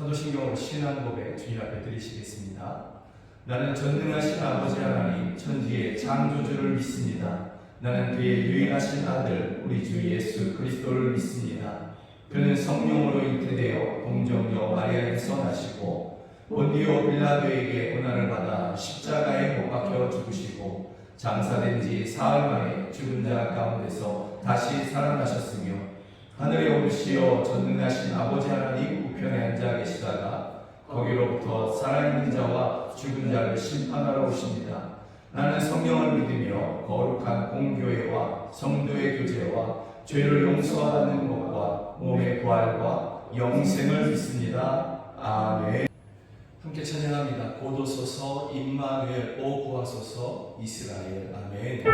사도신경으로 신앙 고백 주님 앞에 드리시겠습니다. 나는 전능하신 아버지 하나님 천지의 창조주를 믿습니다. 나는 그의 유일하신 아들 우리 주 예수 그리스도를 믿습니다. 그는 성령으로 잉태되어 동정녀 마리아에서 나시고 본디오 빌라도에게 고난을 받아 십자가에 못 박혀 죽으시고 장사된 지 사흘 만에 죽은 자 가운데서 다시 살아나셨으며 하늘에 오르시어 전능하신 아버지 하나님 우편에 앉아 계시다가 거기로부터 살아있는 자와 죽은 자를 심판하러 오십니다. 나는 성령을 믿으며 거룩한 공교회와 성도의 교제와 죄를 용서하는 것과 몸의 부활과 영생을 믿습니다. 아멘. 함께 찬양합니다. 고도소서 임마누엘 오 구하소서 이스라엘. 아멘.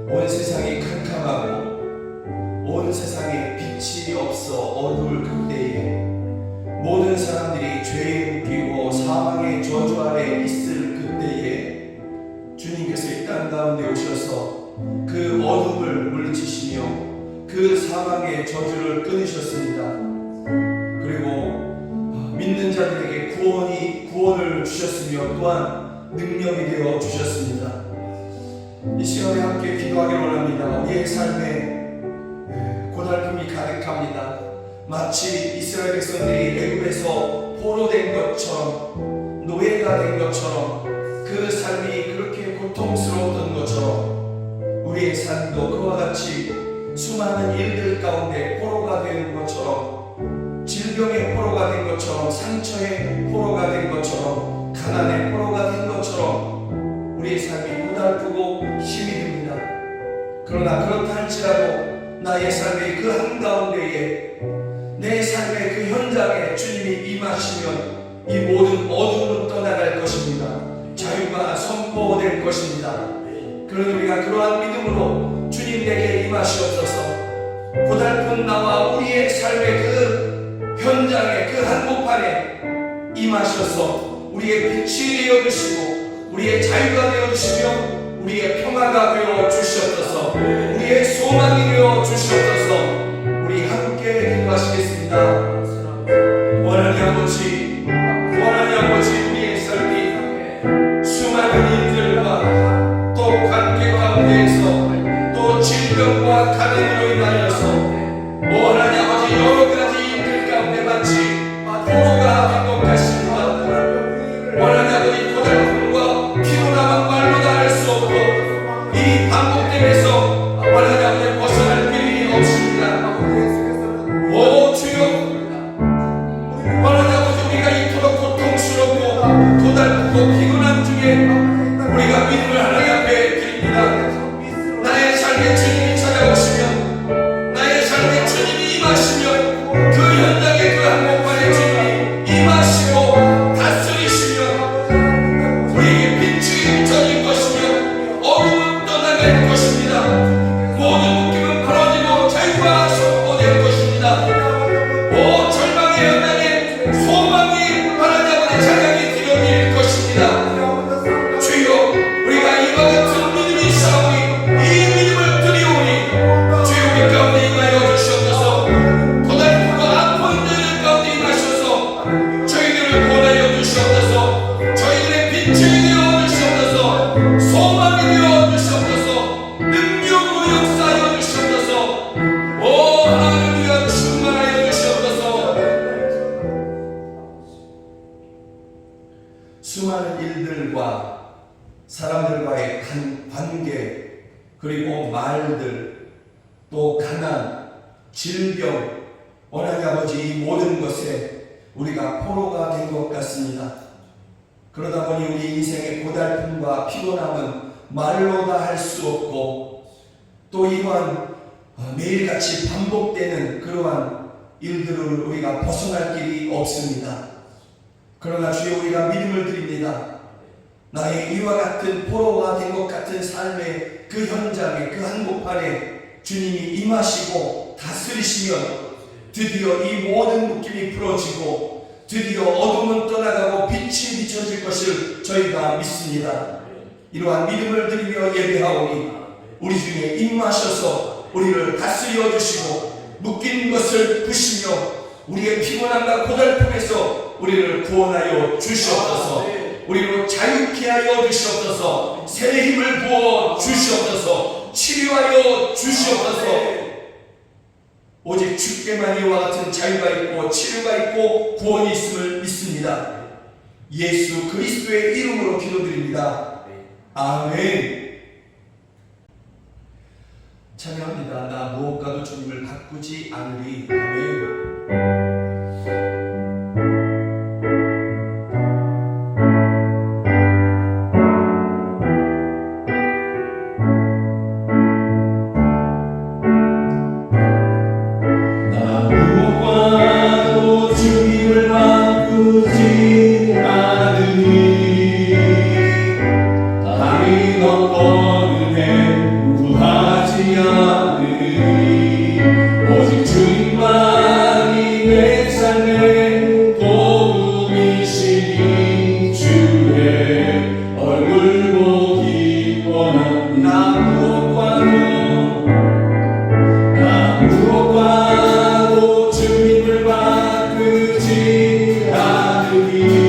온 세상이 캄캄하고 온 세상에 빛이 없어 어두울 그때에 모든 사람들이 죄에 묶이고 사망의 저주 아래 있을 그때에 주님께서 이 땅 가운데 오셔서 그 어둠을 물리치시며 그 사망의 저주를 끊으셨습니다. 그리고 믿는 자들에게 구원을 주셨으며 또한 능력이 되어 주셨습니다. 이 시간에 함께 기도하기를 원합니다. 우리의 삶에 고달픔이 가득합니다. 마치 이스라엘 백성들이 애굽에서 포로된 것처럼 노예가 된 것처럼, 그 삶이 그렇게 고통스러웠던 것처럼 우리의 삶도 그와 같이 수많은 일들 가운데 포로가 되는 것처럼, 질병의 포로가 된 것처럼, 상처의 포로가 된 것처럼, 가난의 포로가 된 것처럼 우리의 삶이 고달프고 힘이 듭니다. 그러나 그렇다 할지라도 나의 삶의 그 한가운데에, 내 삶의 그 현장에 주님이 임하시면 이 모든 어둠은 떠나갈 것입니다. 자유가 선포될 것입니다. 그러니 우리가 그러한 믿음으로 주님 내게 임하시옵소서. 고달픈 나와 우리의 삶의 그 현장에, 그 한복판에 임하셔서 우리의 빛이 되어주시고 우리의 자유가 되어주시며 우리의 평화가 되어 주시옵소서. 우리의 소망이 되어 주시옵소서. 우리 함께 기도하시겠습니다. 원하는 아버지, 우리의 삶이 수많은 일들과 또 관계 가운데에서 또 질병과 가난으로 인하여서 원하는 아버지 여러 가지 일들 가운데 마치 포로가 된 것 같습니다. 원하는 아버지 고달픔과 피곤함은 말로 다 할 수 없고 이 반복됨에서 원하는 아버지 벗어날 길이 없습니다. 오 주여, 원하는 아버지 우리가 이토록 고통스럽고 고달프고 피곤한 중에 우리가 믿음을 하나님 앞에 드립니다. 나의 삶에 주님이 찾아오시면, 나의 삶에 주님이 임하시면, 그 현장에 그 한복판에 주님이 임하시고 다스리시면 우리에게 빛이 비춰질 것이며 어둠은 떠나갈 것입니다. 모든 묶임은 풀어지고 자유가 선포될 것입니다. 오 절망의 현장에 소망이 하나님 아버지 자격이 드러낼 것입니다. 주여, 우리가 이와 같은 믿음이 있사오니 이 믿음을 드리오니 주여 우리 가운데 임하여 주시옵소서. 고달픔과 아픈 자들 가운데 임하셔서 저희들을 구원하여 주시옵소서. 저희들의 빛이 되어 주시옵소서. 소망이 되어 주시옵소서. 능력으로 역사하여 주시옵소서. 오 하나님을 충만하여 주시옵소서. 수많은 일들과 사람들과의 관계, 그리고 말들, 또 가난, 질병, 원하는 아버지 이 모든 것에 우리가 포로가 된 것 같습니다. 그러다 보니 우리 인생의 고달픔과 피곤함은 말로 다 할 수 없고 또 이러한 매일같이 반복되는 그러한 일들을 우리가 벗어날 길이 없습니다. 그러나 주여 우리가 믿음을 드립니다. 나의 이와 같은 포로가 된 것 같은 삶의 그 현장에, 그 한복판에 주님이 임하시고 다스리시면 드디어 이 모든 묶임이 풀어지고 드디어 어둠은 떠나가고 빛이 비춰질 것을 저희가 믿습니다. 이러한 믿음을 드리며 예배하오니 우리 중에 임하셔서 우리를 다스려 주시고 묶인 것을 푸시며 우리의 피곤함과 고달픔에서 우리를 구원하여 주시옵소서. 우리로 자유케 하여 주시옵소서. 새 힘을 부어 주시옵소서. 치료하여 주시옵소서. 오직 주께만 이와 같은 자유가 있고 치료가 있고 구원이 있음을 믿습니다. 예수 그리스도의 이름으로 기도드립니다. 아멘. 찬양합니다. 나 무엇과도 주님을 바꾸지 않으리. 아멘. 무엇과도 주님을 바꾸지 않으리.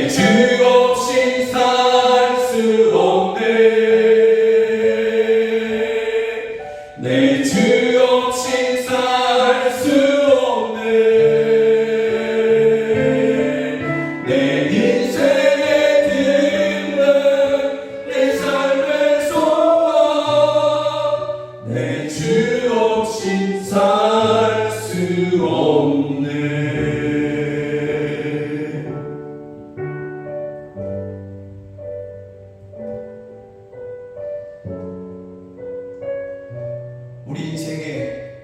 주 없이 살 수 없네. 내 주 없이 살 수 없네. 내 인생에 드는 내 삶의 소원, 내 주 없이 살 수 없네. 우리 인생에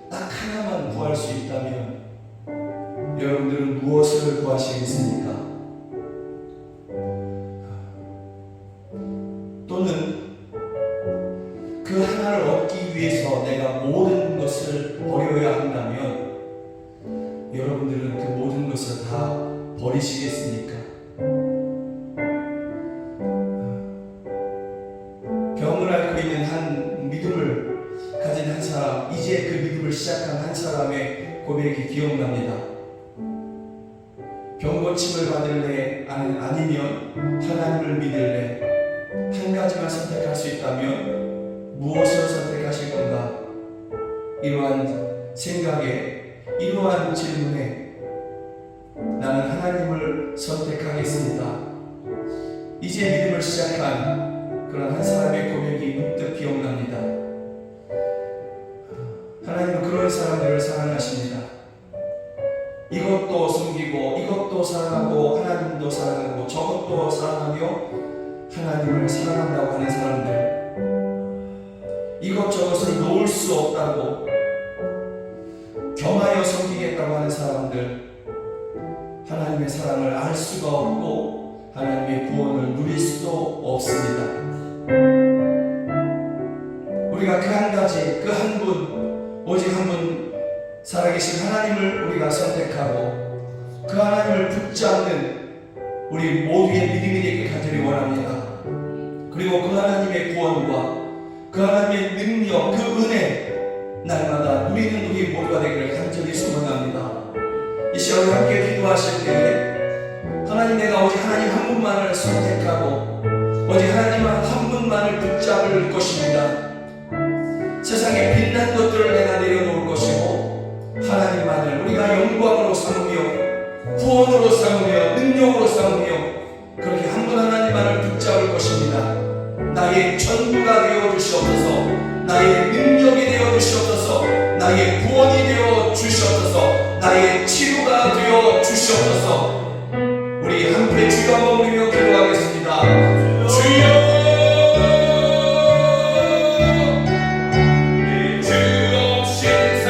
딱 하나만 구할 수 있다면 여러분들은 무엇을 구하시겠습니까? 또는 그 하나를 얻기 위해서 내가 모든 것을 버려야 한다면 여러분들은 그 모든 것을 다 버리시겠습니까? 병을 앓고 있는 한 믿음을 가진 한 사람, 이제 그 믿음을 시작한 한 사람의 고백이 기억납니다. 병 고침을 받을래? 아니면 하나님을 믿을래? 한 가지만 선택할 수 있다면 무엇을 선택하실 건가? 이러한 생각에, 이러한 질문에 나는 하나님을 선택하겠습니다. 이제 믿음을 시작한 그런 한 사람의 고백이 문득 기억납니다. 하나님은 그런 사람들을 사랑하십니다. 이것도 숨기고 이것도 사랑하고 하나님도 사랑하고 저것도 사랑하며 하나님을 사랑한다고 하는 사람들, 이것저것을 놓을 수 없다고 겸하여 섬기겠다고 하는 사람들, 하나님의 사랑을 알 수가 없고 하나님의 구원을 누릴 수도 없습니다. 우리가 그 한 가지, 그 한 분, 오직 한 분 살아계신 하나님을 우리가 선택하고 그 하나님을 붙잡는 우리 모두의 믿음이 되길 간절히 원합니다. 그리고 그 하나님의 구원과 그 하나님의 능력, 그 은혜 날마다 누리는 우리 모두가 되기를 간절히 소원합니다. 이 시간에 함께 기도하실 때에 하나님, 내가 오직 하나님 한 분만을 선택하고 오직 하나님 한 분만을 붙잡을 것입니다. 세상에 빛난 것들을 내가 내려놓을 것이고 하나님만을 우리가 영광으로 삼으며 구원으로 삼으며 능력으로 삼으며 그렇게 한 분 하나님만을 붙잡을 것입니다. 나의 전부가 되어 주시옵소서. 나의 능력이 되어 주시옵소서. 나의 구원이 되어 주시옵소서. 나의 치유가 되어 주시옵소서. 우리 함께 주여 한번 부르며 기도하겠습니다. 주여, 내 주 없이 살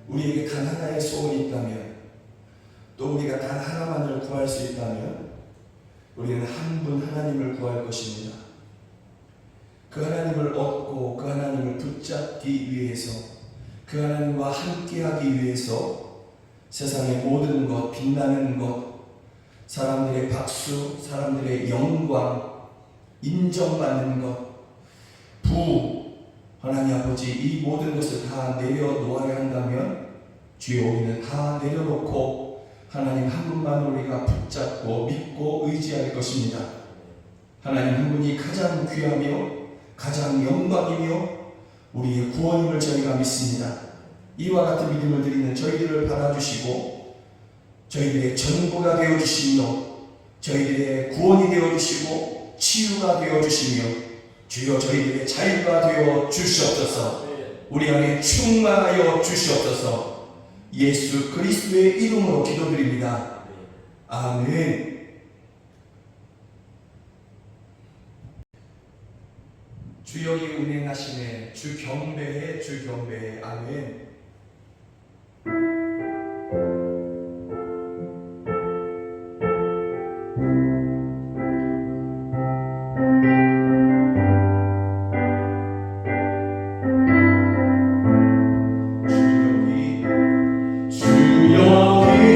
우리에게 단 하나의 소원이 있다면, 또 우리가 단 하나만을 구할 수 있다면 우리는 한 분 하나님을 구할 것입니다. 그 하나님을 얻고 그 하나님을 붙잡기 위해서, 그 하나님과 함께하기 위해서 세상의 모든 것, 빛나는 것, 사람들의 박수, 사람들의 영광, 인정받는 것, 하나님 아버지, 이 모든 것을 다 내려놓아야 한다면 주여 우리는 다 내려놓고 하나님 한 분만 우리가 붙잡고 믿고 의지할 것입니다. 하나님 한 분이 가장 귀하며 가장 영광이며 우리의 구원임을 저희가 믿습니다. 이와 같은 믿음을 드리는 저희들을 받아주시고 저희들의 전부가 되어주시며 저희들의 구원이 되어주시고 치유가 되어주시며 주여 저희들의 자유가 되어 주시옵소서. 우리 안에 충만하여 주시옵소서. 예수 그리스도의 이름으로 기도드립니다. 아멘. 주 여기 운행하시네, 주 경배해, 주 경배해. 아멘. 주 경배해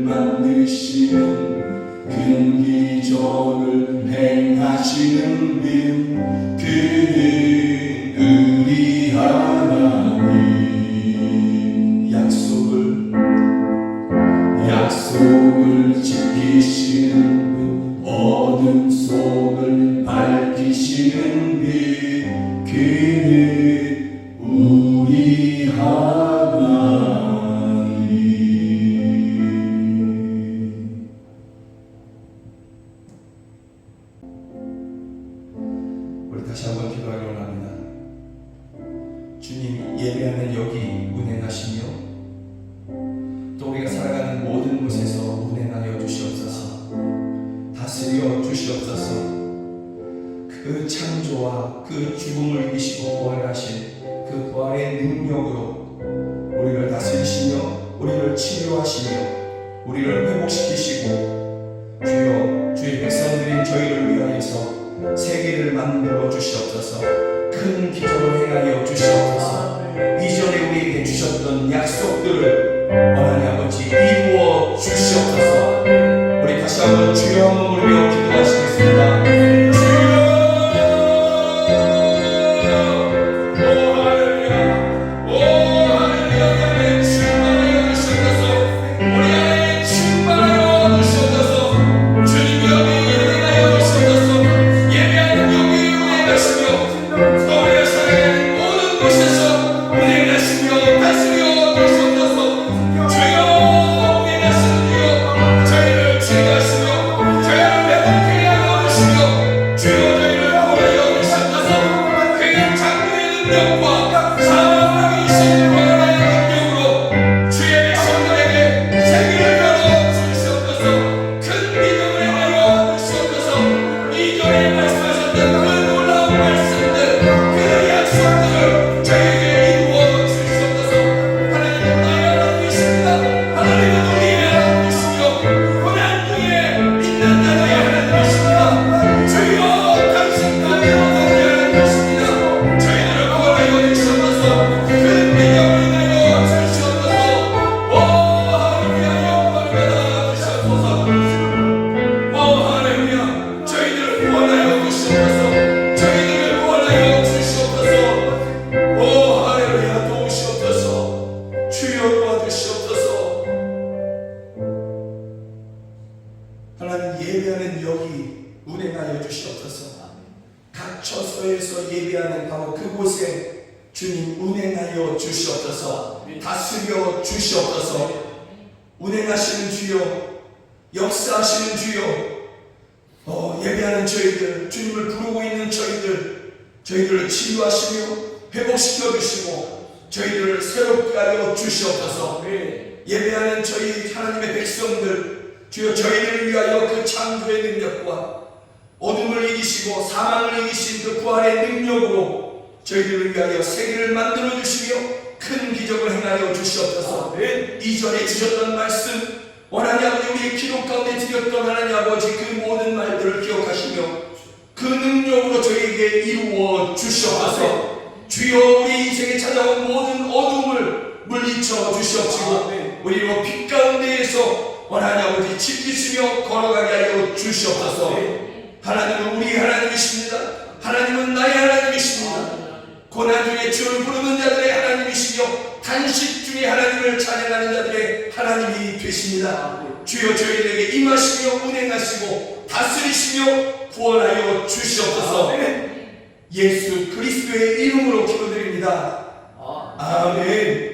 만드시는 큰 기적을 행하시는 분 그는 우리 하나님 약속을 지키시는 분 어둠 속을 밝히시는 분 그는 우리 하나님. 우리 다시 한번 기도하기 원합니다. 주님, 예배하는 여기 운행하시며 또 우리가 살아가는 모든 곳에서 운행하여 주시옵소서. 다스려 주시옵소서. 그 창조와 그 죽음을 이기시고 부활하신 그 부활의 능력으로 우리를 다스리시며 우리를 치료하시며 우리를 회복시키시고 주여 주의 백성들인 저희를 위하여서 세계를 만들어 주시옵소서. 큰 기적을 행하여 주시옵소서. 이전에 우리에게 주셨던 약속들을 하나님 아버지 이루어 주시옵소서. 우리 다시 한번 주여 한번 부르며 기도하시겠습니다. 하나님, 예배하는 여기 운행하여 주시옵소서. 각 처소에서 예배하는 바로 그곳에 주님 운행하여 주시옵소서. 다스려 주시옵소서. 운행하시는 주여, 역사하시는 주여, 예배하는 저희들, 주님을 부르고 있는 저희들을 치유하시며 회복시켜 주시고 저희들을 새롭게 하여 주시옵소서. 예배하는 저희 하나님의 백성들, 주여 저희들을 위하여 그 창조의 능력과 어둠을 이기시고 사망을 이기신 그 부활의 능력으로 저희들을 위하여 세계를 만들어 주시며 큰 기적을 행하여 주시옵소서. 이전에 주셨던 말씀, 하나님 아버지 우리의 기도 가운데 드렸던 하나님 아버지 그 모든 말들을 기억하시며 그 능력으로 저희에게 이루어 주시옵소서. 주여 우리 인생에 찾아온 모든 어둠을 물리쳐 주시옵시고 우리로 빛 가운데에서 하나님 아버지 지키시며 걸어가게 하여 주시옵소서. 하나님은 우리 하나님이십니다. 하나님은 나의 하나님이십니다. 고난 중에 주를 부르는 자들의 하나님이시며 단식 중에 하나님을 찬양하는 자들의 하나님이 되십니다. 주여 저희들에게 임하시며 운행하시고 다스리시며 구원하여 주시옵소서. 예수 그리스도의 이름으로 기도드립니다. 아멘.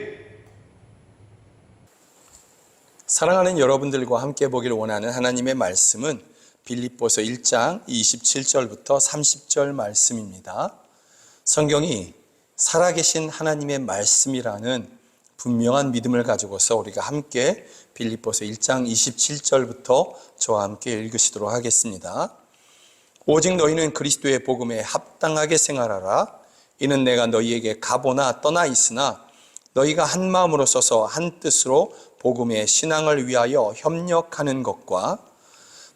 사랑하는 여러분들과 함께 보기를 원하는 하나님의 말씀은 빌립보서 1장 27절부터 30절 말씀입니다. 성경이 살아계신 하나님의 말씀이라는 분명한 믿음을 가지고서 우리가 함께 빌립보서 1장 27절부터 저와 함께 읽으시도록 하겠습니다. 오직 너희는 그리스도의 복음에 합당하게 생활하라. 이는 내가 너희에게 가보나 떠나 있으나 너희가 한 마음으로 서서 한 뜻으로 복음의 신앙을 위하여 협력하는 것과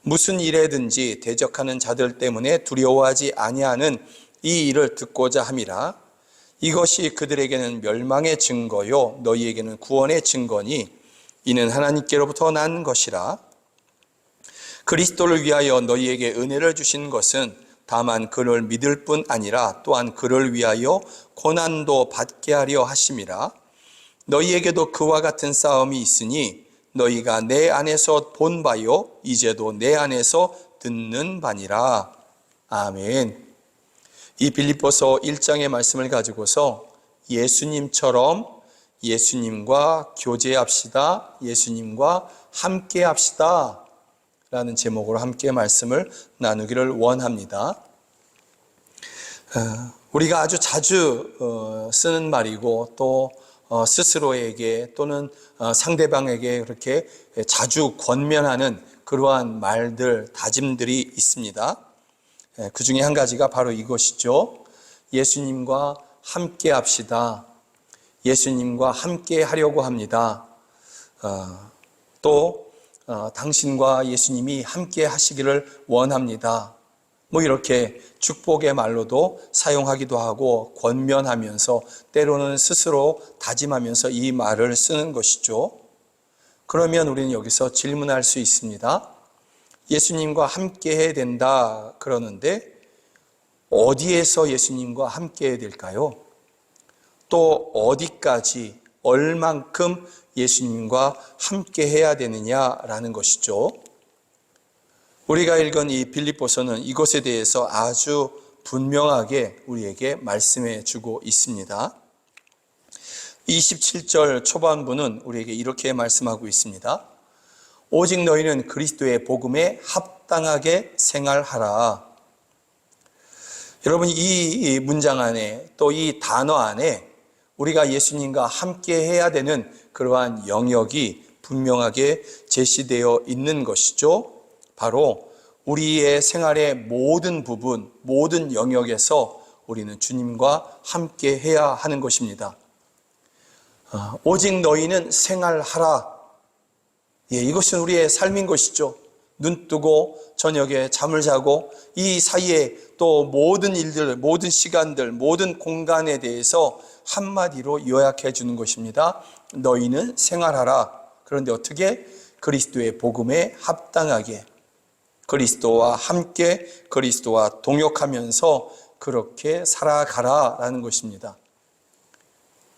무슨 일에든지 대적하는 자들 때문에 두려워하지 아니하는 이 일을 듣고자 함이라. 이것이 그들에게는 멸망의 증거요 너희에게는 구원의 증거니 이는 하나님께로부터 난 것이라. 그리스도를 위하여 너희에게 은혜를 주신 것은 다만 그를 믿을 뿐 아니라 또한 그를 위하여 고난도 받게 하려 하심이라. 너희에게도 그와 같은 싸움이 있으니 너희가 내 안에서 본 바요 이제도 내 안에서 듣는 바니라. 아멘. 이 빌립보서 1장의 말씀을 가지고서 예수님처럼 예수님과 교제합시다, 예수님과 함께합시다 라는 제목으로 함께 말씀을 나누기를 원합니다. 우리가 아주 자주 쓰는 말이고 또 스스로에게 또는 상대방에게 그렇게 자주 권면하는 그러한 말들, 다짐들이 있습니다. 그 중에 한 가지가 바로 이것이죠. 예수님과 함께 합시다. 예수님과 함께 하려고 합니다. 또 당신과 예수님이 함께 하시기를 원합니다. 뭐 이렇게 축복의 말로도 사용하기도 하고 권면하면서 때로는 스스로 다짐하면서 이 말을 쓰는 것이죠. 그러면 우리는 여기서 질문할 수 있습니다. 예수님과 함께 해야 된다 그러는데 어디에서 예수님과 함께 해야 될까요? 또 어디까지 얼만큼 예수님과 함께 해야 되느냐라는 것이죠. 우리가 읽은 이 빌립보서는 이것에 대해서 아주 분명하게 우리에게 말씀해 주고 있습니다. 27절 초반부는 우리에게 이렇게 말씀하고 있습니다. 오직 너희는 그리스도의 복음에 합당하게 생활하라. 여러분, 이 문장 안에 또 이 단어 안에 우리가 예수님과 함께 해야 되는 그러한 영역이 분명하게 제시되어 있는 것이죠. 바로 우리의 생활의 모든 부분, 모든 영역에서 우리는 주님과 함께 해야 하는 것입니다. 오직 너희는 생활하라. 이것은 우리의 삶인 것이죠. 눈 뜨고 저녁에 잠을 자고 이 사이에 또 모든 일들, 모든 시간들, 모든 공간에 대해서 한마디로 요약해 주는 것입니다. 너희는 생활하라. 그런데 어떻게? 그리스도의 복음에 합당하게, 그리스도와 함께, 그리스도와 동역하면서 그렇게 살아가라라는 것입니다.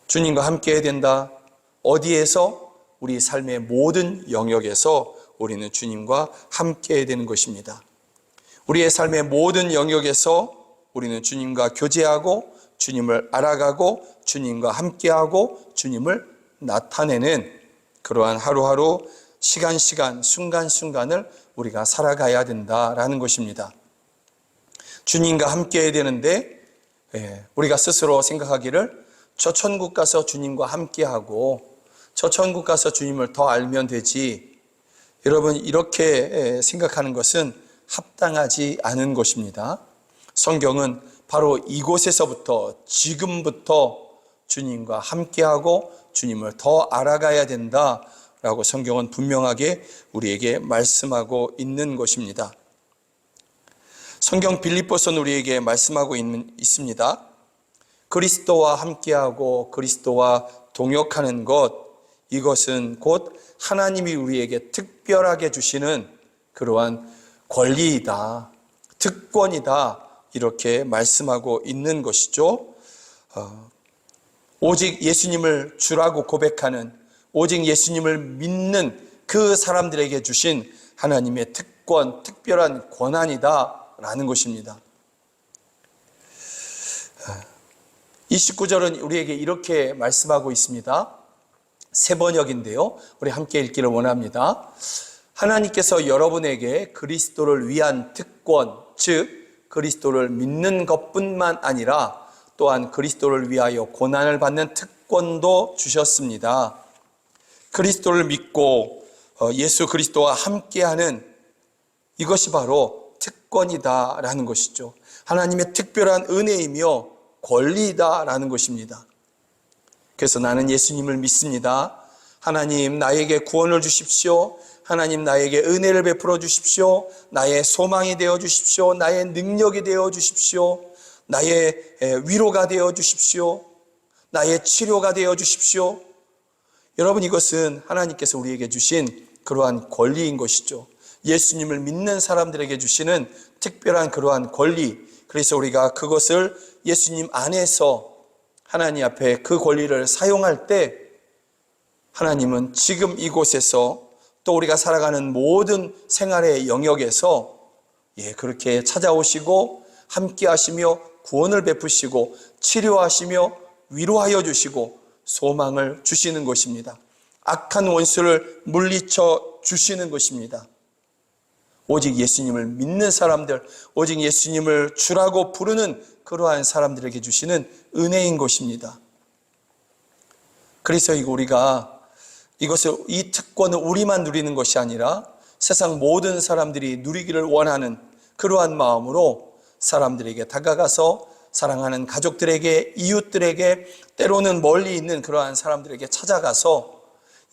주님과 함께 해야 된다. 어디에서? 우리 삶의 모든 영역에서 우리는 주님과 함께 해야 되는 것입니다. 우리의 삶의 모든 영역에서 우리는 주님과 교제하고 주님을 알아가고 주님과 함께하고 주님을 나타내는 그러한 하루하루 시간 순간순간을 우리가 살아가야 된다라는 것입니다. 주님과 함께 해야 되는데 우리가 스스로 생각하기를 저 천국 가서 주님과 함께하고 저 천국 가서 주님을 더 알면 되지. 여러분, 이렇게 생각하는 것은 합당하지 않은 것입니다. 성경은 바로 이곳에서부터 지금부터 주님과 함께하고 주님을 더 알아가야 된다라고 성경은 분명하게 우리에게 말씀하고 있는 것입니다. 성경 빌립보서는 우리에게 말씀하고 있습니다. 그리스도와 함께하고 그리스도와 동역하는 것, 이것은 곧 하나님이 우리에게 특별하게 주시는 그러한 권리이다, 특권이다, 이렇게 말씀하고 있는 것이죠. 오직 예수님을 주라고 고백하는, 오직 예수님을 믿는 그 사람들에게 주신 하나님의 특권, 특별한 권한이다라는 것입니다. 29절은 우리에게 이렇게 말씀하고 있습니다. 세 번역인데요. 우리 함께 읽기를 원합니다. 하나님께서 여러분에게 그리스도를 위한 특권, 즉 그리스도를 믿는 것뿐만 아니라 또한 그리스도를 위하여 고난을 받는 특권도 주셨습니다. 그리스도를 믿고 예수 그리스도와 함께하는 이것이 바로 특권이다라는 것이죠. 하나님의 특별한 은혜이며 권리이다라는 것입니다. 그래서 나는 예수님을 믿습니다. 하나님 나에게 구원을 주십시오. 하나님 나에게 은혜를 베풀어 주십시오. 나의 소망이 되어 주십시오. 나의 능력이 되어 주십시오. 나의 위로가 되어 주십시오. 나의 치료가 되어 주십시오. 여러분, 이것은 하나님께서 우리에게 주신 그러한 권리인 것이죠. 예수님을 믿는 사람들에게 주시는 특별한 그러한 권리. 그래서 우리가 그것을 예수님 안에서 하나님 앞에 그 권리를 사용할 때 하나님은 지금 이곳에서 또 우리가 살아가는 모든 생활의 영역에서 그렇게 찾아오시고 함께 하시며 구원을 베푸시고 치료하시며 위로하여 주시고 소망을 주시는 것입니다. 악한 원수를 물리쳐 주시는 것입니다. 오직 예수님을 믿는 사람들, 오직 예수님을 주라고 부르는 그러한 사람들에게 주시는 은혜인 것입니다. 그래서 우리가 이 특권을 우리만 누리는 것이 아니라 세상 모든 사람들이 누리기를 원하는 그러한 마음으로 사람들에게 다가가서 사랑하는 가족들에게, 이웃들에게, 때로는 멀리 있는 그러한 사람들에게 찾아가서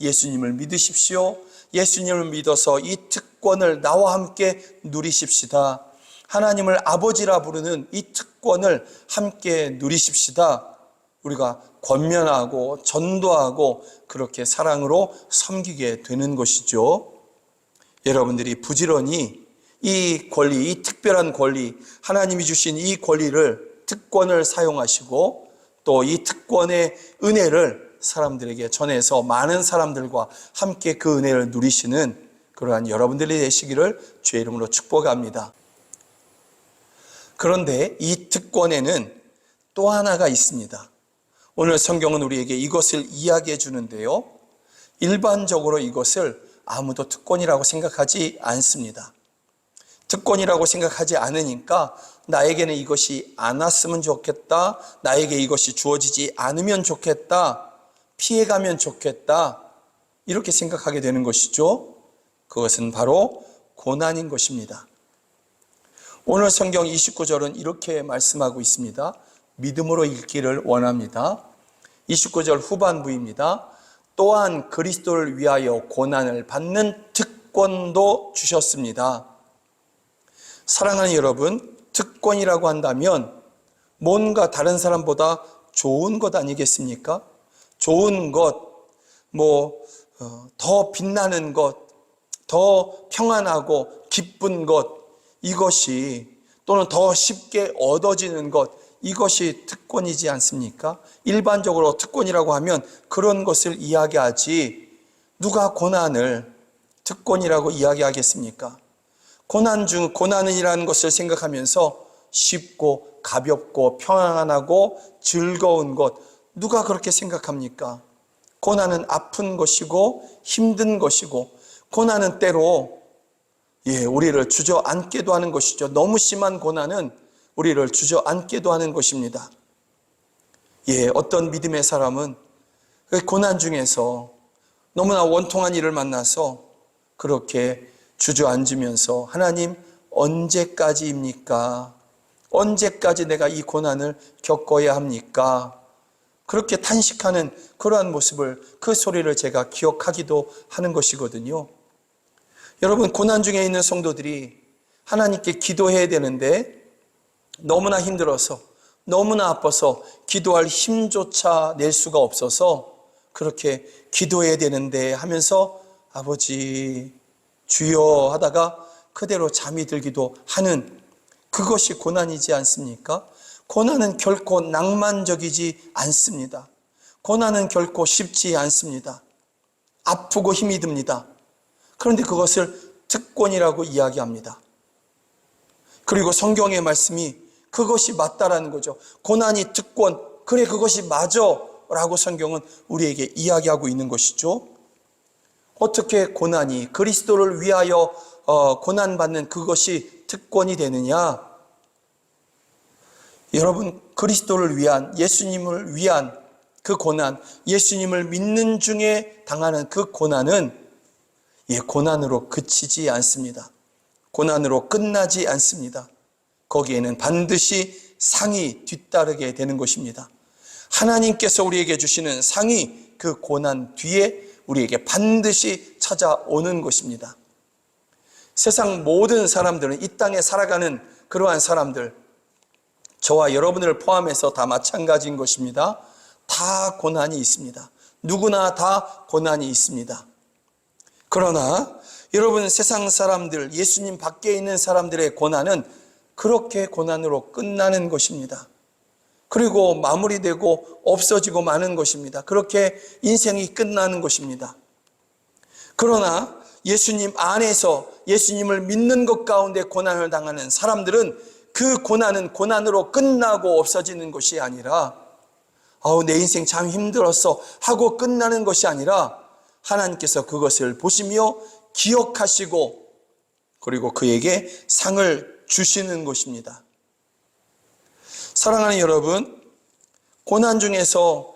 예수님을 믿으십시오. 예수님을 믿어서 이 특권을 나와 함께 누리십시다. 하나님을 아버지라 부르는 이 특권을 함께 누리십시다. 우리가 권면하고 전도하고 그렇게 사랑으로 섬기게 되는 것이죠. 여러분들이 부지런히 이 권리, 이 특별한 권리, 하나님이 주신 이 권리를, 특권을 사용하시고 또 이 특권의 은혜를 사람들에게 전해서 많은 사람들과 함께 그 은혜를 누리시는 그러한 여러분들이 되시기를 주의 이름으로 축복합니다. 그런데 이 특권에는 또 하나가 있습니다. 오늘 성경은 우리에게 이것을 이야기해 주는데요. 일반적으로 이것을 아무도 특권이라고 생각하지 않습니다. 특권이라고 생각하지 않으니까 나에게는 이것이 안 왔으면 좋겠다. 나에게 이것이 주어지지 않으면 좋겠다. 피해가면 좋겠다. 이렇게 생각하게 되는 것이죠. 그것은 바로 고난인 것입니다. 오늘 성경 29절은 이렇게 말씀하고 있습니다. 믿음으로 읽기를 원합니다. 29절 후반부입니다. 또한 그리스도를 위하여 고난을 받는 특권도 주셨습니다. 사랑하는 여러분, 특권이라고 한다면 뭔가 다른 사람보다 좋은 것 아니겠습니까? 좋은 것, 더 빛나는 것, 더 평안하고 기쁜 것, 이것이 또는 더 쉽게 얻어지는 것, 이것이 특권이지 않습니까? 일반적으로 특권이라고 하면 그런 것을 이야기하지 누가 고난을 특권이라고 이야기하겠습니까? 고난이라는 것을 생각하면서 쉽고 가볍고 평안하고 즐거운 것, 누가 그렇게 생각합니까? 고난은 아픈 것이고 힘든 것이고 고난은 때로 우리를 주저앉게도 하는 것이죠. 너무 심한 고난은 우리를 주저앉게도 하는 것입니다. 어떤 믿음의 사람은 고난 중에서 너무나 원통한 일을 만나서 그렇게 주저앉으면서 하나님 언제까지입니까? 언제까지 내가 이 고난을 겪어야 합니까? 그렇게 탄식하는 그러한 모습을, 그 소리를 제가 기억하기도 하는 것이거든요. 여러분, 고난 중에 있는 성도들이 하나님께 기도해야 되는데 너무나 힘들어서, 너무나 아파서 기도할 힘조차 낼 수가 없어서 그렇게 기도해야 되는데 하면서 아버지 주여 하다가 그대로 잠이 들기도 하는, 그것이 고난이지 않습니까? 고난은 결코 낭만적이지 않습니다. 고난은 결코 쉽지 않습니다. 아프고 힘이 듭니다. 그런데 그것을 특권이라고 이야기합니다. 그리고 성경의 말씀이 그것이 맞다라는 거죠. 고난이 특권, 그래 그것이 맞아 라고 성경은 우리에게 이야기하고 있는 것이죠. 어떻게 고난이 그리스도를 위하여 고난받는 그것이 특권이 되느냐? 여러분, 그리스도를 위한, 예수님을 위한 그 고난, 예수님을 믿는 중에 당하는 그 고난은 고난으로 그치지 않습니다. 고난으로 끝나지 않습니다. 거기에는 반드시 상이 뒤따르게 되는 것입니다. 하나님께서 우리에게 주시는 상이 그 고난 뒤에 우리에게 반드시 찾아오는 것입니다. 세상 모든 사람들은, 이 땅에 살아가는 그러한 사람들, 저와 여러분을 포함해서 다 마찬가지인 것입니다. 다 고난이 있습니다. 누구나 다 고난이 있습니다. 그러나 여러분, 세상 사람들, 예수님 밖에 있는 사람들의 고난은 그렇게 고난으로 끝나는 것입니다. 그리고 마무리되고 없어지고 마는 것입니다. 그렇게 인생이 끝나는 것입니다. 그러나 예수님 안에서 예수님을 믿는 것 가운데 고난을 당하는 사람들은 그 고난은 고난으로 끝나고 없어지는 것이 아니라 내 인생 참 힘들었어 하고 끝나는 것이 아니라 하나님께서 그것을 보시며 기억하시고 그리고 그에게 상을 주시는 것입니다. 사랑하는 여러분, 고난 중에서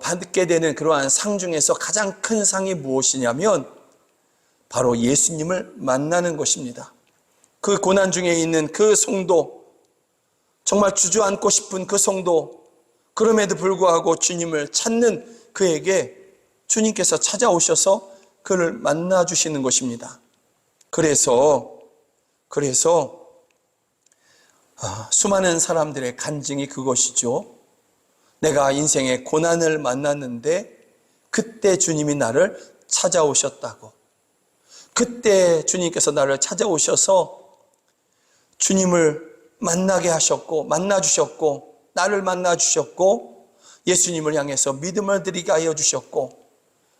받게 되는 그러한 상 중에서 가장 큰 상이 무엇이냐면 바로 예수님을 만나는 것입니다. 그 고난 중에 있는 그 성도, 정말 주저앉고 싶은 그 성도, 그럼에도 불구하고 주님을 찾는 그에게 주님께서 찾아오셔서 그를 만나 주시는 것입니다. 그래서 수많은 사람들의 간증이 그것이죠. 내가 인생의 고난을 만났는데 그때 주님이 나를 찾아오셨다고. 그때 주님께서 나를 찾아오셔서 주님을 만나게 하셨고 만나 주셨고 나를 만나 주셨고 예수님을 향해서 믿음을 드리게 하여 주셨고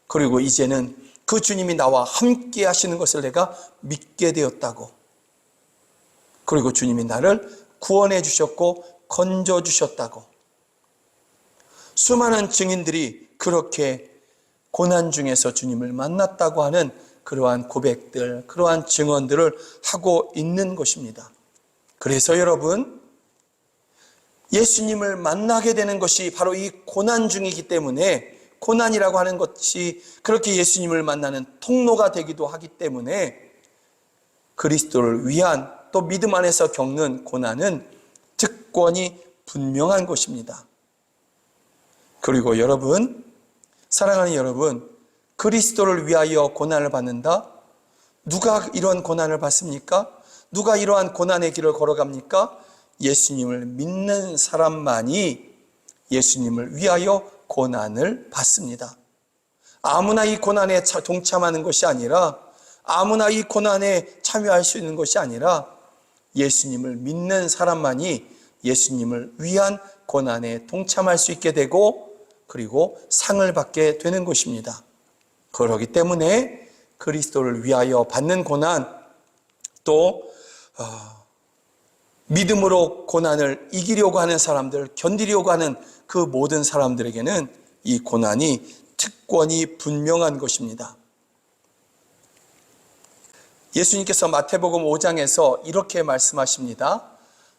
그리고 이제는 그 주님이 나와 함께 하시는 것을 내가 믿게 되었다고. 그리고 주님이 나를 구원해 주셨고 건져 주셨다고. 수많은 증인들이 그렇게 고난 중에서 주님을 만났다고 하는 그러한 고백들, 그러한 증언들을 하고 있는 것입니다. 그래서 여러분, 예수님을 만나게 되는 것이 바로 이 고난 중이기 때문에 고난이라고 하는 것이 그렇게 예수님을 만나는 통로가 되기도 하기 때문에 그리스도를 위한 또 믿음 안에서 겪는 고난은 특권이 분명한 것입니다. 그리고 여러분, 사랑하는 여러분, 그리스도를 위하여 고난을 받는다? 누가 이런 고난을 받습니까? 누가 이러한 고난의 길을 걸어갑니까? 예수님을 믿는 사람만이 예수님을 위하여 고난을 받습니다. 아무나 이 고난에 동참하는 것이 아니라 아무나 이 고난에 참여할 수 있는 것이 아니라 예수님을 믿는 사람만이 예수님을 위한 고난에 동참할 수 있게 되고 그리고 상을 받게 되는 것입니다. 그렇기 때문에 그리스도를 위하여 받는 고난 또 믿음으로 고난을 이기려고 하는 사람들, 견디려고 하는 그 모든 사람들에게는 이 고난이 특권이 분명한 것입니다. 예수님께서 마태복음 5장에서 이렇게 말씀하십니다.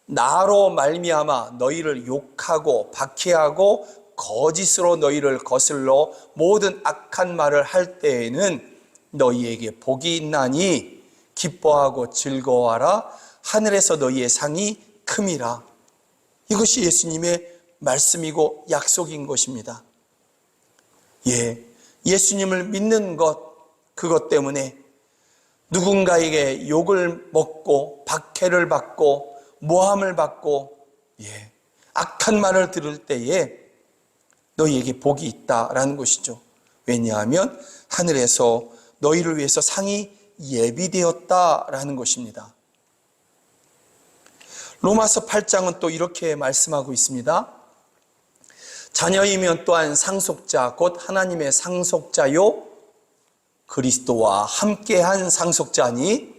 나로 말미암아 너희를 욕하고 박해하고 거짓으로 너희를 거슬러 모든 악한 말을 할 때에는 너희에게 복이 있나니 기뻐하고 즐거워하라. 하늘에서 너희의 상이 큼이라. 이것이 예수님의 말씀이고 약속인 것입니다. 예수님을 믿는 것, 그것 때문에 누군가에게 욕을 먹고 박해를 받고 모함을 받고 악한 말을 들을 때에 너희에게 복이 있다라는 것이죠. 왜냐하면 하늘에서 너희를 위해서 상이 예비되었다라는 것입니다. 로마서 8장은 또 이렇게 말씀하고 있습니다. 자녀이면 또한 상속자 곧 하나님의 상속자요 그리스도와 함께한 상속자니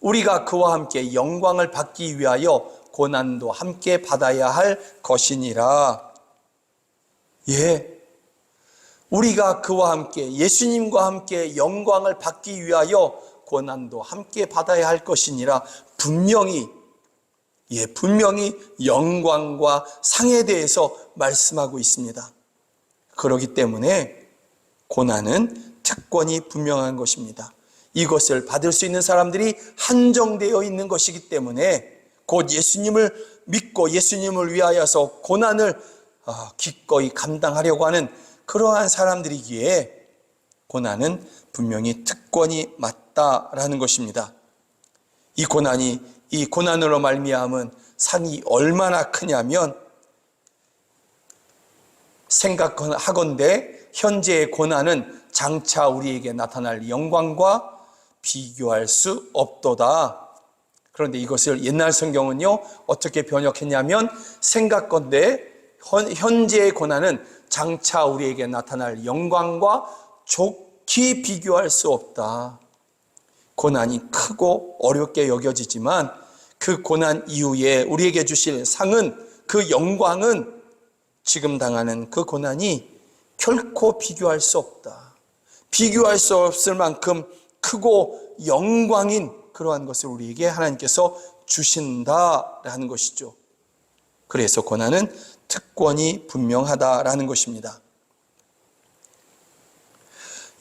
우리가 그와 함께 영광을 받기 위하여 고난도 함께 받아야 할 것이니라. 우리가 그와 함께 예수님과 함께 영광을 받기 위하여 고난도 함께 받아야 할 것이니라. 분명히 영광과 상에 대해서 말씀하고 있습니다. 그렇기 때문에 고난은 특권이 분명한 것입니다. 이것을 받을 수 있는 사람들이 한정되어 있는 것이기 때문에 곧 예수님을 믿고 예수님을 위하여서 고난을 기꺼이 감당하려고 하는 그러한 사람들이기에 고난은 분명히 특권이 맞다라는 것입니다. 이 고난으로 말미암은 상이 얼마나 크냐면 생각하건대 현재의 고난은 장차 우리에게 나타날 영광과 비교할 수 없도다. 그런데 이것을 옛날 성경은요, 어떻게 번역했냐면, 생각건대 현재의 고난은 장차 우리에게 나타날 영광과 좋게 비교할 수 없다. 고난이 크고 어렵게 여겨지지만 그 고난 이후에 우리에게 주실 상은, 그 영광은 지금 당하는 그 고난이 결코 비교할 수 없다. 비교할 수 없을 만큼 크고 영광인 그러한 것을 우리에게 하나님께서 주신다라는 것이죠. 그래서 고난은 특권이 분명하다라는 것입니다.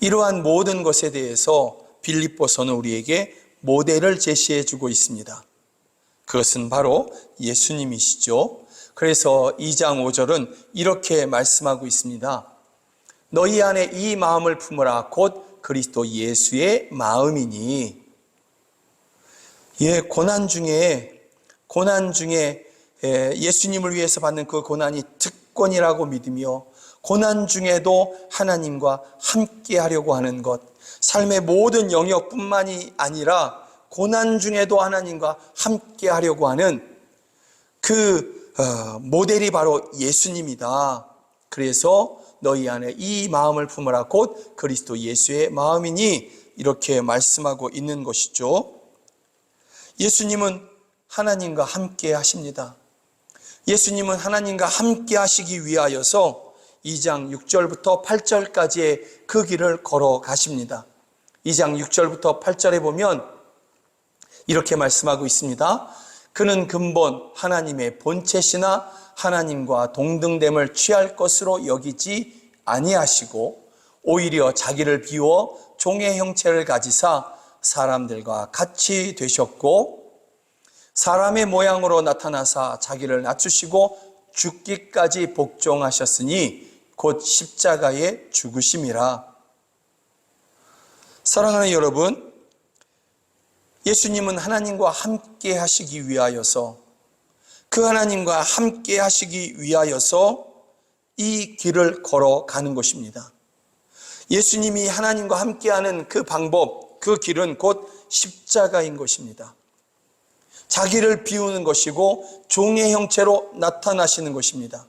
이러한 모든 것에 대해서 빌립보서는 우리에게 모델을 제시해 주고 있습니다. 그것은 바로 예수님이시죠. 그래서 2장 5절은 이렇게 말씀하고 있습니다. 너희 안에 이 마음을 품으라. 곧 그리스도 예수의 마음이니. 고난 중에 예수님을 위해서 받는 그 고난이 특권이라고 믿으며, 고난 중에도 하나님과 함께 하려고 하는 것, 삶의 모든 영역뿐만이 아니라 고난 중에도 하나님과 함께 하려고 하는 그 모델이 바로 예수님이다. 그래서 너희 안에 이 마음을 품으라. 곧 그리스도 예수의 마음이니, 이렇게 말씀하고 있는 것이죠. 예수님은 하나님과 함께 하십니다. 예수님은 하나님과 함께 하시기 위하여서 2장 6절부터 8절까지의 그 길을 걸어가십니다. 2장 6절부터 8절에 보면 이렇게 말씀하고 있습니다. 그는 근본 하나님의 본체시나 하나님과 동등됨을 취할 것으로 여기지 아니하시고 오히려 자기를 비워 종의 형체를 가지사 사람들과 같이 되셨고, 사람의 모양으로 나타나사 자기를 낮추시고 죽기까지 복종하셨으니 곧 십자가에 죽으심이라. 사랑하는 여러분, 예수님은 하나님과 함께 하시기 위하여서, 그 하나님과 함께 하시기 위하여서 이 길을 걸어가는 것입니다. 예수님이 하나님과 함께하는 그 방법, 그 길은 곧 십자가인 것입니다. 자기를 비우는 것이고 종의 형체로 나타나시는 것입니다.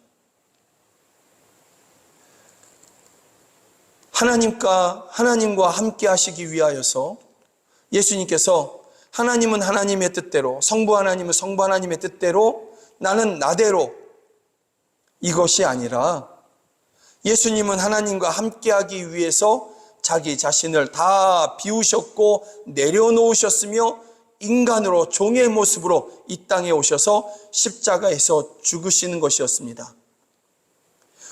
하나님과 함께 하시기 위하여서 예수님께서, 하나님은 하나님의 뜻대로, 성부 하나님은 성부 하나님의 뜻대로, 나는 나대로, 이것이 아니라 예수님은 하나님과 함께하기 위해서 자기 자신을 다 비우셨고 내려놓으셨으며 인간으로 종의 모습으로 이 땅에 오셔서 십자가에서 죽으시는 것이었습니다.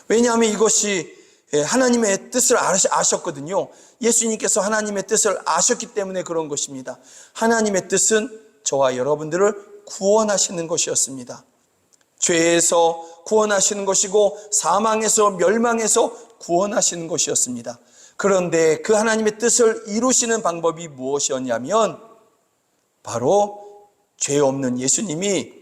왜냐하면 이것이 하나님의 뜻을 아셨거든요. 예수님께서 하나님의 뜻을 아셨기 때문에 그런 것입니다. 하나님의 뜻은 저와 여러분들을 구원하시는 것이었습니다. 죄에서 구원하시는 것이고 사망에서, 멸망에서 구원하시는 것이었습니다. 그런데 그 하나님의 뜻을 이루시는 방법이 무엇이었냐면 바로 죄 없는 예수님이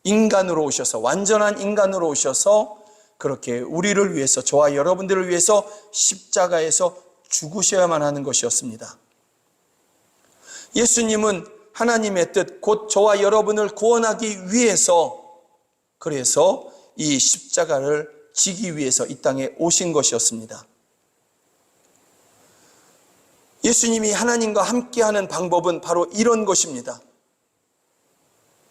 인간으로 오셔서, 완전한 인간으로 오셔서 그렇게 우리를 위해서, 저와 여러분들을 위해서 십자가에서 죽으셔야만 하는 것이었습니다. 예수님은 하나님의 뜻, 곧 저와 여러분을 구원하기 위해서, 그래서 이 십자가를 지기 위해서 이 땅에 오신 것이었습니다. 예수님이 하나님과 함께하는 방법은 바로 이런 것입니다.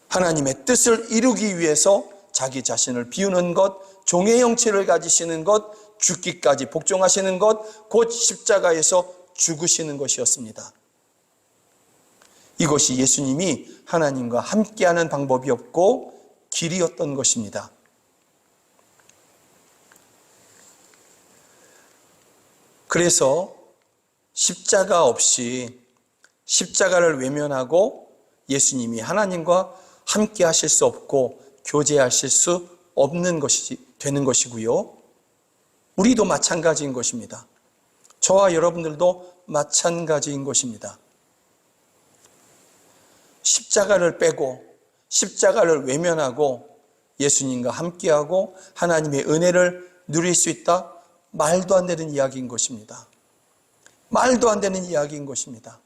하나님의 뜻을 이루기 위해서 자기 자신을 비우는 것, 종의 형체를 가지시는 것, 죽기까지 복종하시는 것, 곧 십자가에서 죽으시는 것이었습니다. 이것이 예수님이 하나님과 함께하는 방법이었고 길이었던 것입니다. 그래서 십자가 없이, 십자가를 외면하고 예수님이 하나님과 함께 하실 수 없고 교제하실 수 없는 것이 되는 것이고요. 우리도 마찬가지인 것입니다. 저와 여러분들도 마찬가지인 것입니다. 십자가를 빼고, 십자가를 외면하고 예수님과 함께하고 하나님의 은혜를 누릴 수 있다? 말도 안 되는 이야기인 것입니다. 말도 안 되는 이야기인 것입니다.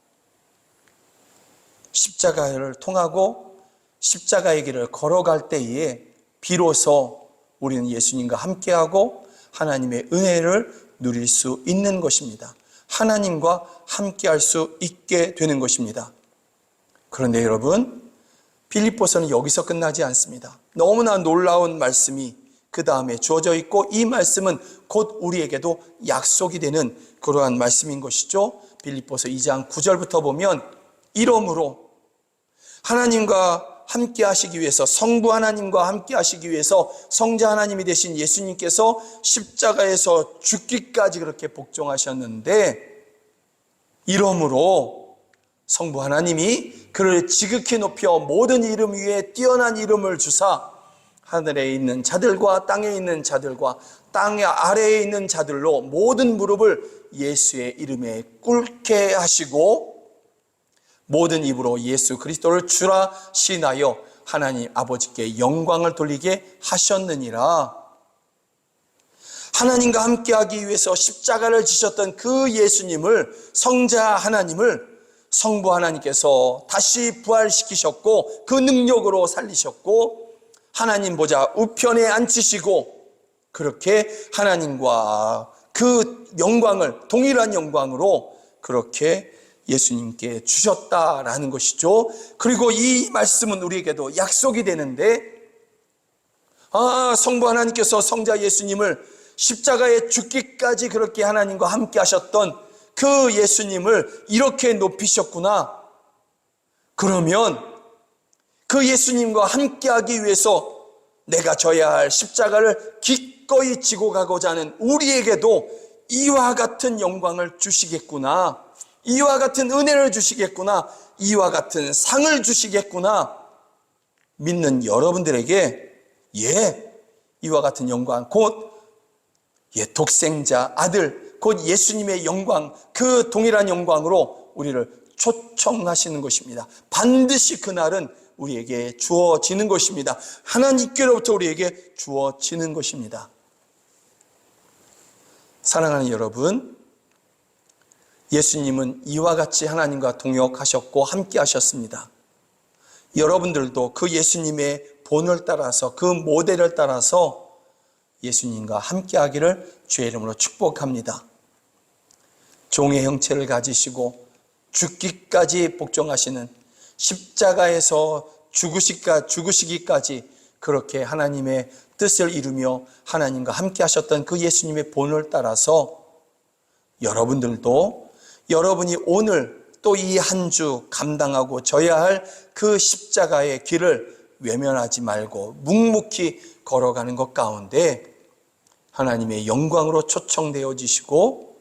십자가를 통하고 십자가의 길을 걸어갈 때에 비로소 우리는 예수님과 함께하고 하나님의 은혜를 누릴 수 있는 것입니다. 하나님과 함께할 수 있게 되는 것입니다. 그런데 여러분, 빌립보서는 여기서 끝나지 않습니다. 너무나 놀라운 말씀이 그 다음에 주어져 있고, 이 말씀은 곧 우리에게도 약속이 되는 그러한 말씀인 것이죠. 빌립보서 2장 9절부터 보면, 이러므로 하나님과 함께 하시기 위해서, 성부 하나님과 함께 하시기 위해서 성자 하나님이 되신 예수님께서 십자가에서 죽기까지 그렇게 복종하셨는데, 이러므로 성부 하나님이 그를 지극히 높여 모든 이름 위에 뛰어난 이름을 주사 하늘에 있는 자들과 땅에 있는 자들과 땅 아래에 있는 자들로 모든 무릎을 예수의 이름에 꿇게 하시고 모든 입으로 예수 그리스도를 주라 시인하여 하나님 아버지께 영광을 돌리게 하셨느니라. 하나님과 함께하기 위해서 십자가를 지셨던 그 예수님을, 성자 하나님을 성부 하나님께서 다시 부활시키셨고 그 능력으로 살리셨고 하나님 보좌 우편에 앉히시고 그렇게 하나님과 그 영광을 동일한 영광으로 그렇게 예수님께 주셨다라는 것이죠. 그리고 이 말씀은 우리에게도 약속이 되는데, 성부 하나님께서 성자 예수님을 십자가에 죽기까지 그렇게 하나님과 함께 하셨던 그 예수님을 이렇게 높이셨구나. 그러면 그 예수님과 함께하기 위해서 내가 져야 할 십자가를 기꺼이 지고 가고자 하는 우리에게도 이와 같은 영광을 주시겠구나, 이와 같은 은혜를 주시겠구나, 이와 같은 상을 주시겠구나 믿는 여러분들에게 이와 같은 영광, 곧 독생자 아들, 곧 예수님의 영광, 그 동일한 영광으로 우리를 초청하시는 것입니다. 반드시 그날은 우리에게 주어지는 것입니다. 하나님께로부터 우리에게 주어지는 것입니다. 사랑하는 여러분, 예수님은 이와 같이 하나님과 동역하셨고 함께 하셨습니다. 여러분들도 그 예수님의 본을 따라서, 그 모델을 따라서 예수님과 함께 하기를 주의 이름으로 축복합니다. 종의 형체를 가지시고 죽기까지 복종하시는, 십자가에서 죽으시기까지 그렇게 하나님의 뜻을 이루며 하나님과 함께 하셨던 그 예수님의 본을 따라서 여러분들도 여러분이 오늘 또 이 한 주 감당하고 져야 할 그 십자가의 길을 외면하지 말고 묵묵히 걸어가는 것 가운데 하나님의 영광으로 초청되어지시고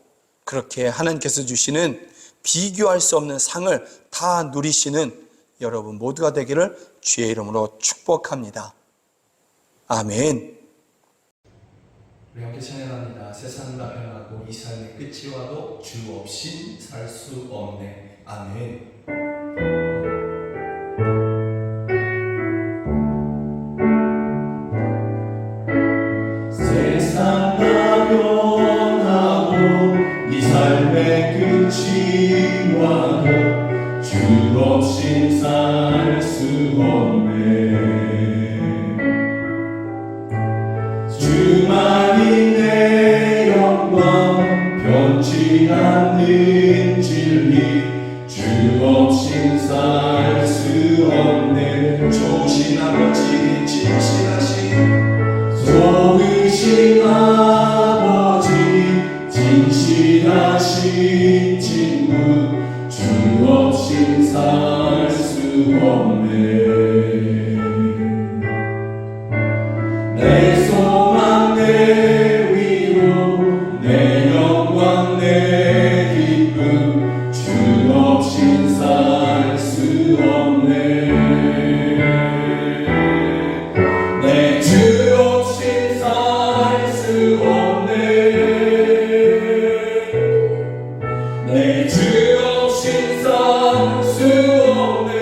그렇게 하나님께서 주시는 비교할 수 없는 상을 다 누리시는 여러분 모두가 되기를 주의 이름으로 축복합니다. 아멘. 우리 함께 찬양합니다. 세상 다 변하고 이 삶의 끝이 와도 주 없인 살 수 없네. 아멘. 세상 다 변하고 이 삶의 끝이 와도 주 없인 살 수 없네. 주만이 내 영광 변치 않는 진리 주 없인 살 수 없네. 좋으신 아버지 진실하신 좋으신 아버지 진실하신 친구 주 없인 살 수 없네. 내 소망 내 위로 내 영광 내 기쁨 주 없인 살 수 없네. 내 주 없인 살 수 없네. 내 주 없인 살 수 없네.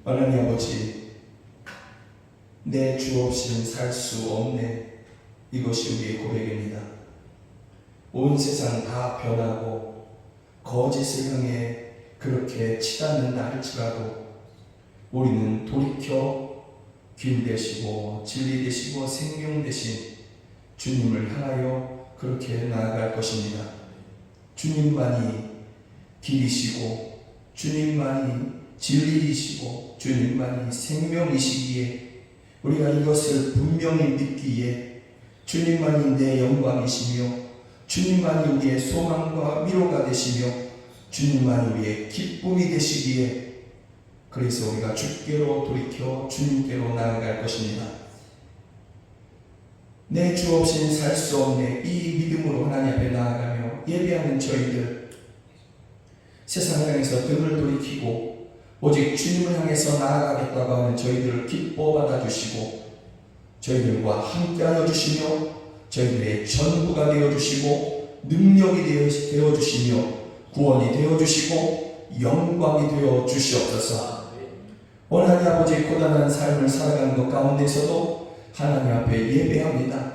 하나님 아버지, 내 주 없이는 살 수 없네. 이것이 우리의 고백입니다. 온 세상 다 변하고 거짓을 향해 그렇게 치닫는다 할지라도 우리는 돌이켜 길 되시고 진리 되시고 생명 되신 주님을 향하여 그렇게 나아갈 것입니다. 주님만이 길이시고 주님만이 진리이시고 주님만이 생명이시기에 우리가 이것을 분명히 믿기에 주님만이 내 영광이시며 주님만이 우리의 소망과 위로가 되시며 주님만이 우리의 기쁨이 되시기에 그래서 우리가 주께로 돌이켜 주님께로 나아갈 것입니다. 내 주 없이는 살 수 없네. 이 믿음으로 하나님 앞에 나아가며 예배하는 저희들, 세상을 향해서 등을 돌이키고 오직 주님을 향해서 나아가겠다고 하는 저희들을 기뻐 받아주시고 저희들과 함께하여 주시며 저희들의 전부가 되어주시고 능력이 되어주시며 구원이 되어주시고 영광이 되어주시옵소서. 하나님 아버지, 고단한 삶을 살아가는 것 가운데서도 하나님 앞에 예배합니다.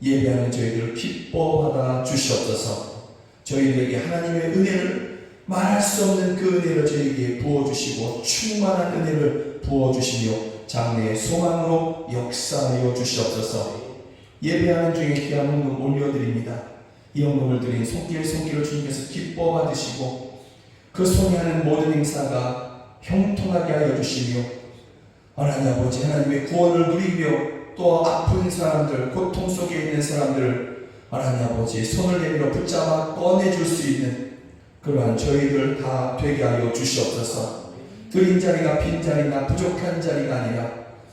예배하는 저희들을 기뻐 받아 주시옵소서. 저희들에게 하나님의 은혜를 말할 수 없는 그 은혜를 저에게 부어주시고 충만한 은혜를 부어주시며 장래의 소망으로 역사하여 주시옵소서. 예배하는 중에 귀한 헌금 올려드립니다. 이 헌금을 드린 손길을 주님께서 기뻐 받으시고 그 손이 하는 모든 행사가 형통하게 하여 주시며 하나님 아버지, 하나님의 구원을 누리며 또 아픈 사람들, 고통 속에 있는 사람들을 하나님 아버지 손을 내밀어 붙잡아 꺼내줄 수 있는 그러한 저희들 다 되게 하여 주시옵소서. 드린 자리가 빈자리나 부족한 자리가 아니라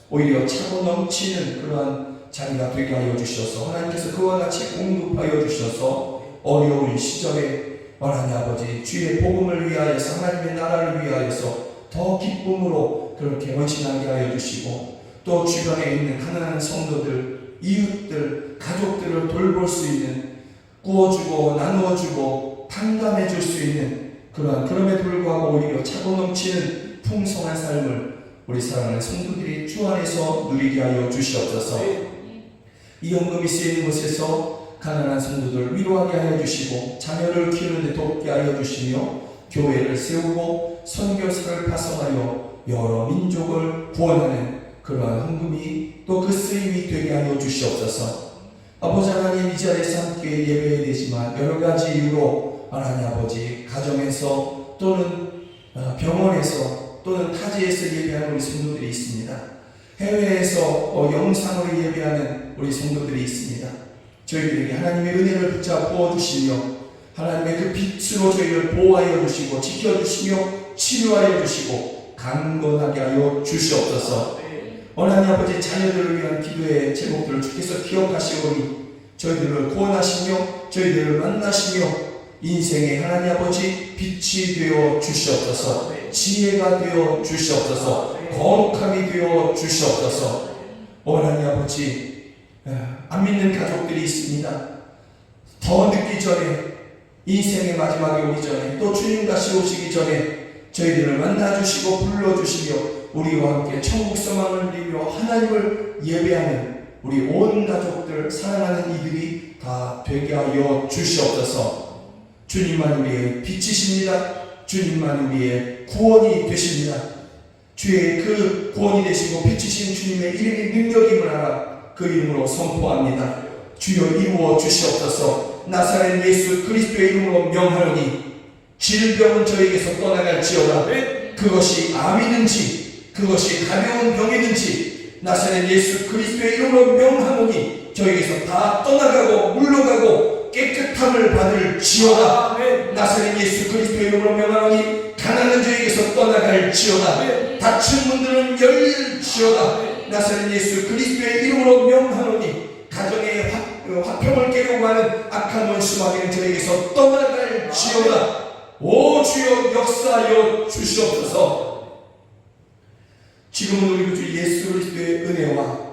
오히려 차고 넘치는 그러한 자리가 되게 하여 주셔서 하나님께서 그와 같이 공급하여 주셔서 어려운 시절에 하나님 아버지 주의 복음을 위하여서 하나님의 나라를 위하여서 더 기쁨으로 그렇게 헌신하게 하여 주시고 또 주변에 있는 가난한 성도들, 이웃들, 가족들을 돌볼 수 있는 구워주고 나누어주고 탕감해 줄 수 있는 그럼에도 불구하고 오히려 차고 넘치는 풍성한 삶을 우리 사랑하는 성도들이 주 안에서 누리게 하여 주시옵소서. 이 헌금이 쓰이는 곳에서 가난한 성도들을 위로하게 하여 주시고 자녀를 키우는 데 돕게 하여 주시며 교회를 세우고 선교사를 파송하여 여러 민족을 구원하는 그러한 헌금이 또 그 쓰임이 되게 하여 주시옵소서. 아버지 하나님, 이 자리에서 함께 예배해야 되지만 여러 가지 이유로 하나님 아버지 가정에서 또는 병원에서 또는 타지에서 예배하는 우리 성도들이 있습니다. 해외에서 영상으로 예배하는 우리 성도들이 있습니다. 저희들에게 하나님의 은혜를 붙잡아 부어주시며 하나님의 그 빛으로 저희를 보호하여 주시고 지켜주시며 치료하여 주시고 강건하게 하여 주시옵소서. 하나님 아버지, 자녀들을 위한 기도의 제목들을 주께서 기억하시오니 저희들을 구원하시며 저희들을 만나시며 인생의 하나님 아버지 빛이 되어 주시옵소서. 지혜가 되어 주시옵소서. 거룩함이 되어 주시옵소서. 하나님 아버지, 안 믿는 가족들이 있습니다. 더 늦기 전에 인생의 마지막에 오기 전에 또 주님 다시 오시기 전에 저희들을 만나주시고 불러주시며 우리와 함께 천국 소망을 누리며 하나님을 예배하는 우리 온 가족들, 사랑하는 이들이 다 되게 하여 주시옵소서. 주님만 우리의 빛이십니다. 주님만 우리의 구원이 되십니다. 주의 그 구원이 되시고 빛이신 주님의 이름이 능력임을 알아 그 이름으로 선포합니다. 주여 이루어 주시옵소서. 나사렛 예수 그리스도의 이름으로 명하노니 질병은 저에게서 떠나갈지어다. 그것이 암이든지 그것이 가벼운 병이든지 나사렛 예수 그리스도의 이름으로 명하노니 저에게서 다 떠나가고 물러가고 깨끗함을 받을지어다. 나사렛 예수 그리스도의 이름으로 명하노니 가난한 자에게서 떠나갈지어다. 닫힌 문들은 열릴지어다. 나사렛 예수 그리스도의 이름으로 명하노니 가정의 화평을 깨려고 하는 악한 원수 마귀는 저에게서 떠나갈지어다. 오 주여 역사하여 주시옵소서. 지금은 우리 주 예수 그리스도의 은혜와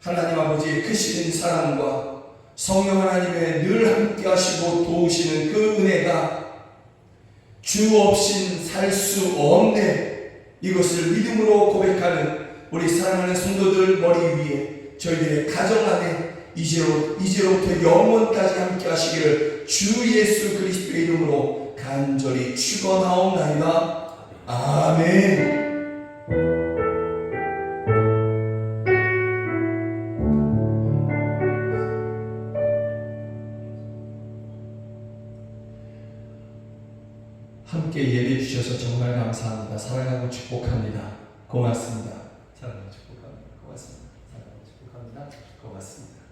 하나님 아버지의 크신 사랑과 성령 하나님의 늘 함께 하시고 도우시는 그 은혜가 주 없인 살 수 없네, 이것을 믿음으로 고백하는 우리 사랑하는 성도들 머리 위에 저희들의 가정 안에 이제로부터 영원까지 함께 하시기를 주 예수 그리스도의 이름으로 간절히 축원하옵나이다. 아멘. 함께 예배 주셔서 정말 감사합니다. 사랑하고 축복합니다. 고맙습니다. 사랑하고 축복합니다. 고맙습니다. 사랑하고 축복합니다. 고맙습니다.